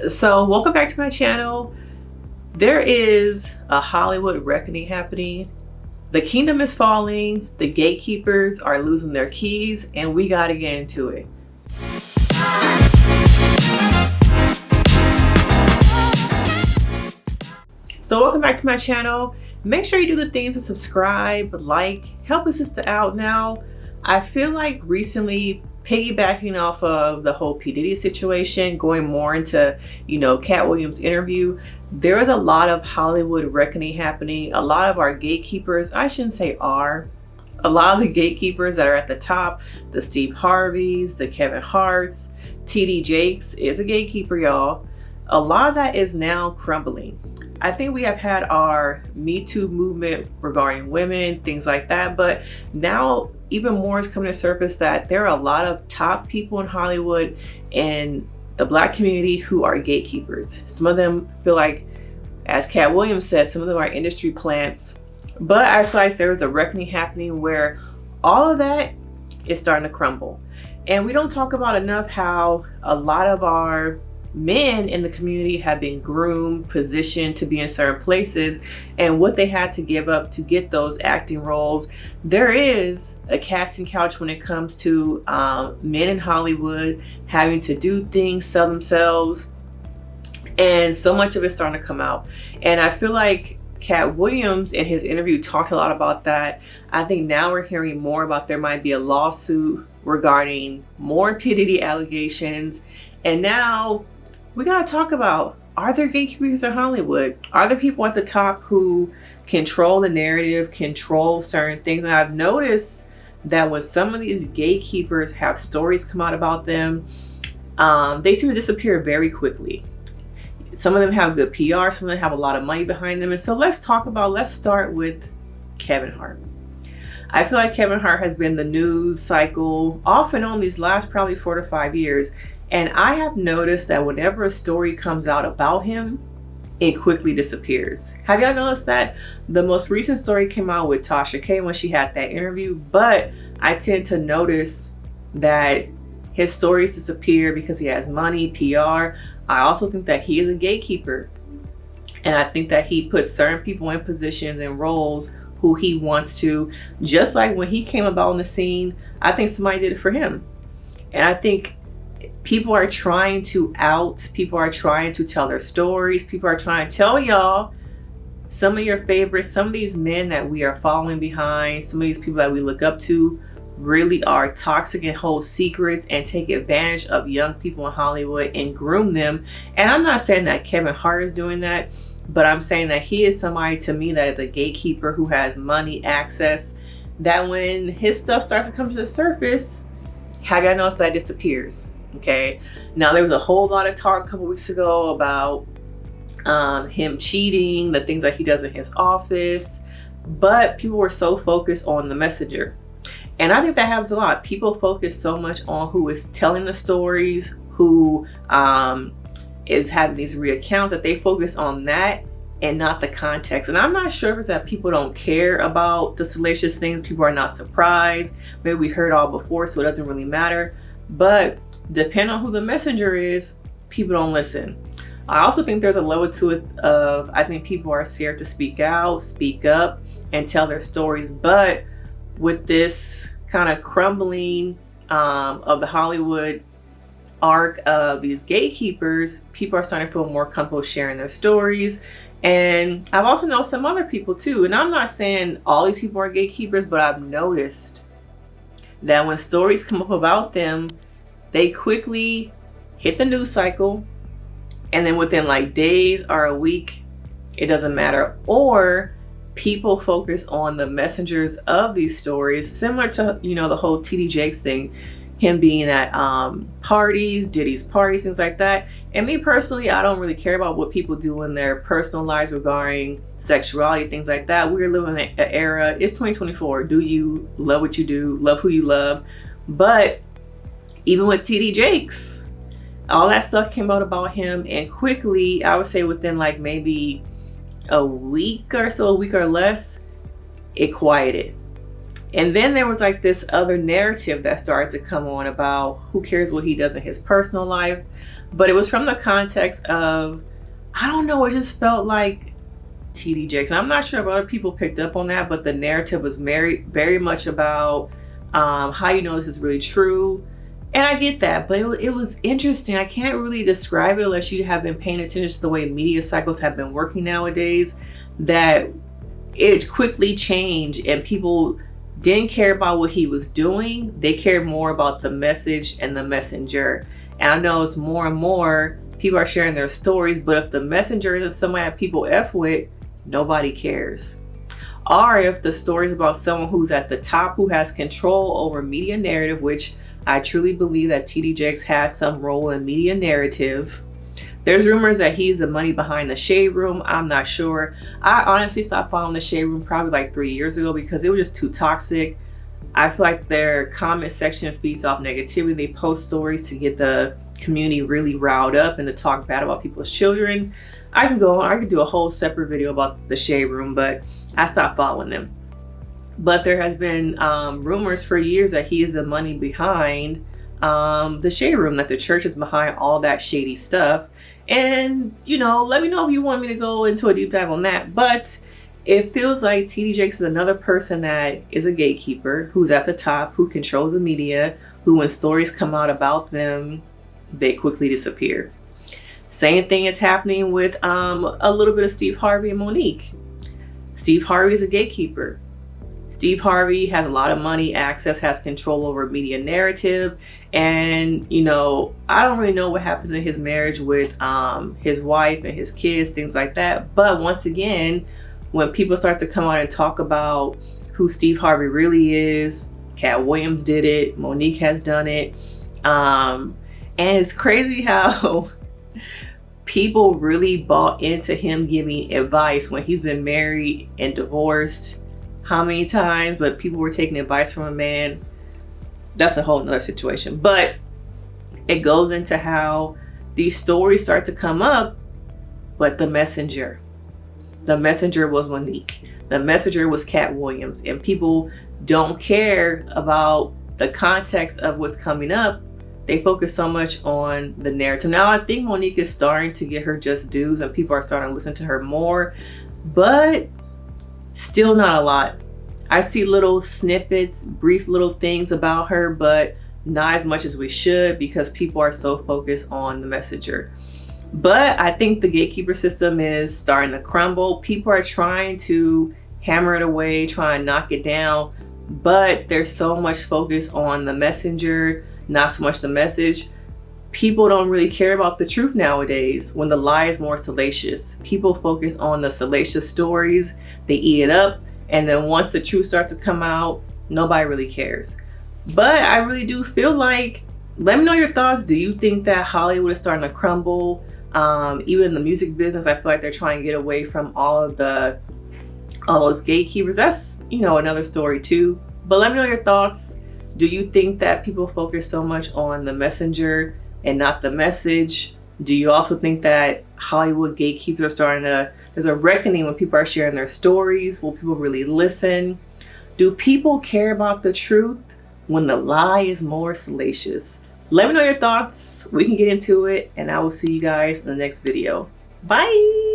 So welcome back to my channel. There is a Hollywood reckoning happening. The kingdom is falling, the gatekeepers are losing their keys, and we gotta get into it. So welcome back to my channel. Make sure you do the things to subscribe, like, help a sister out. Now, I feel like recently, piggybacking off of the whole P. Diddy situation, going more into, Katt Williams' interview, there is a lot of Hollywood reckoning happening. A lot of our gatekeepers, I shouldn't say are, a lot of the gatekeepers that are at the top, the Steve Harveys, the Kevin Harts, TD Jakes is a gatekeeper, y'all. A lot of that is now crumbling. I think we have had our Me Too movement regarding women, things like that, but now even more is coming to surface that there are a lot of top people in Hollywood and the Black community who are gatekeepers. Some of them feel like, as Katt Williams said, some of them are industry plants, but I feel like there's a reckoning happening where all of that is starting to crumble. And we don't talk about enough how a lot of our men in the community have been groomed, positioned to be in certain places, and what they had to give up to get those acting roles. There is a casting couch when it comes to men in Hollywood having to do things, sell themselves, and so much of it's starting to come out. And I feel like Katt Williams in his interview talked a lot about that. I think now we're hearing more about there might be a lawsuit regarding more P. Diddy allegations, and now we gotta talk about, are there gatekeepers in Hollywood? Are there people at the top who control the narrative, control certain things? And I've noticed that when some of these gatekeepers have stories come out about them, they seem to disappear very quickly. Some of them have good PR, some of them have a lot of money behind them. And so let's start with Kevin Hart. I feel like Kevin Hart has been the news cycle off and on these last probably 4 to 5 years. And I have noticed that whenever a story comes out about him, it quickly disappears. Have y'all noticed that? The most recent story came out with Tasha K when she had that interview, but I tend to notice that his stories disappear because he has money, PR. I also think that he is a gatekeeper. And I think that he puts certain people in positions and roles who he wants to. Just like when he came about on the scene, I think somebody did it for him. And I think people are trying to people are trying to tell their stories. People are trying to tell y'all some of your favorites, some of these men that we are following behind, some of these people that we look up to really are toxic and hold secrets and take advantage of young people in Hollywood and groom them. And I'm not saying that Kevin Hart is doing that, but I'm saying that he is somebody to me that is a gatekeeper who has money, access, that when his stuff starts to come to the surface, have y'all noticed that it disappears? Okay, now there was a whole lot of talk a couple weeks ago about him cheating, the things that he does in his office, but people were so focused on the messenger. And I think that happens a lot. People focus so much on who is telling the stories, who is having these reaccounts, that they focus on that and not the context. And I'm not sure if it's that people don't care about the salacious things, people are not surprised, maybe we heard all before so it doesn't really matter, but depending on who the messenger is, people don't listen. I also think there's a level to it of, I think people are scared to speak out, speak up, and tell their stories. But with this kind of crumbling of the Hollywood arc of these gatekeepers, people are starting to feel more comfortable sharing their stories. And I've also known some other people too. And I'm not saying all these people are gatekeepers, but I've noticed that when stories come up about them, they quickly hit the news cycle, and then within like days or a week, it doesn't matter. Or people focus on the messengers of these stories, similar to, the whole TD Jakes thing, him being at parties, Diddy's parties, things like that. And me personally, I don't really care about what people do in their personal lives regarding sexuality, things like that. We're living in an era, it's 2024. Do you love what you do, love who you love? But even with TD Jakes, all that stuff came out about him, and quickly, I would say within like maybe a week or so, a week or less, it quieted. And then there was like this other narrative that started to come on about who cares what he does in his personal life. But it was from the context of, I don't know, it just felt like TD Jakes. I'm not sure if other people picked up on that, but the narrative was very much about how you know this is really true. And I get that, but it was interesting. I can't really describe it unless you have been paying attention to the way media cycles have been working nowadays, that it quickly changed and people didn't care about what he was doing. They cared more about the message and the messenger. And I know it's more and more people are sharing their stories, but if the messenger isn't somebody that people F with, nobody cares. Or if the story is about someone who's at the top, who has control over media narrative, which I truly believe that TD Jakes has some role in media narrative. There's rumors that he's the money behind the Shade Room. I'm not sure. I honestly stopped following the Shade Room probably like 3 years ago because it was just too toxic. I feel like their comment section feeds off negativity. They post stories to get the community really riled up and to talk bad about people's children. I could do a whole separate video about the Shade Room, but I stopped following them. But there has been rumors for years that he is the money behind the Shade Room, that the church is behind all that shady stuff. And, you know, let me know if you want me to go into a deep dive on that. But it feels like TD Jakes is another person that is a gatekeeper, who's at the top, who controls the media, who when stories come out about them, they quickly disappear. Same thing is happening with a little bit of Steve Harvey and Monique. Steve Harvey is a gatekeeper. Steve Harvey has a lot of money, access, has control over media narrative. And, you know, I don't really know what happens in his marriage with his wife and his kids, things like that. But once again, when people start to come out and talk about who Steve Harvey really is, Katt Williams did it, Monique has done it. And it's crazy how people really bought into him giving advice when he's been married and divorced how many times, but people were taking advice from a man. That's a whole nother situation. But it goes into how these stories start to come up, but the messenger was Monique. The messenger was Katt Williams. And people don't care about the context of what's coming up. They focus so much on the narrative. Now I think Monique is starting to get her just dues and people are starting to listen to her more, but still not a lot. I see little snippets, brief little things about her, but not as much as we should because people are so focused on the messenger. But I think the gatekeeper system is starting to crumble. People are trying to hammer it away, trying to knock it down, but there's so much focus on the messenger, not so much the message. People don't really care about the truth nowadays when the lie is more salacious. People focus on the salacious stories, they eat it up, and then once the truth starts to come out, nobody really cares. But I really do feel like, let me know your thoughts. Do you think that Hollywood is starting to crumble? Even in the music business, I feel like they're trying to get away from all those gatekeepers. That's, you know, another story too. But let me know your thoughts. Do you think that people focus so much on the messenger and not the message? Do you also think that Hollywood gatekeepers are starting to, there's a reckoning when people are sharing their stories? Will people really listen? Do people care about the truth when the lie is more salacious? Let me know your thoughts. We can get into it, and I will see you guys in the next video. Bye.